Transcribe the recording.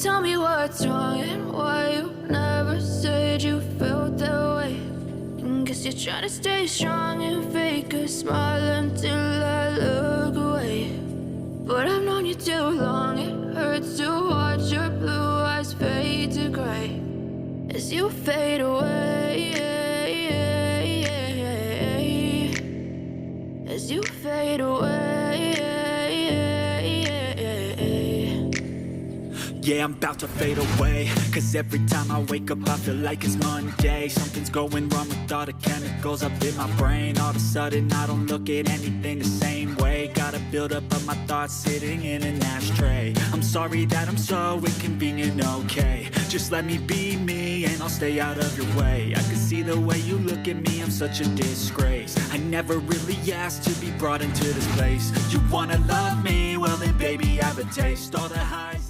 tell me what's wrong and why you never said you felt that way. And guess you're trying to stay strong and fake a smile until I look away. But I've known you too long, it hurts to watch your blue eyes fade to gray as you fade away, as you fade away. Yeah, I'm about to fade away, cause every time I wake up I feel like it's Monday. Something's going wrong with all the chemicals up in my brain. All of a sudden I don't look at anything the same way. Got a build up of my thoughts sitting in an ashtray. I'm sorry that I'm so inconvenient, okay. Just let me be me and I'll stay out of your way. I can see the way you look at me, I'm such a disgrace. I never really asked to be brought into this place. You wanna love me? Well then baby, have a taste. All the highs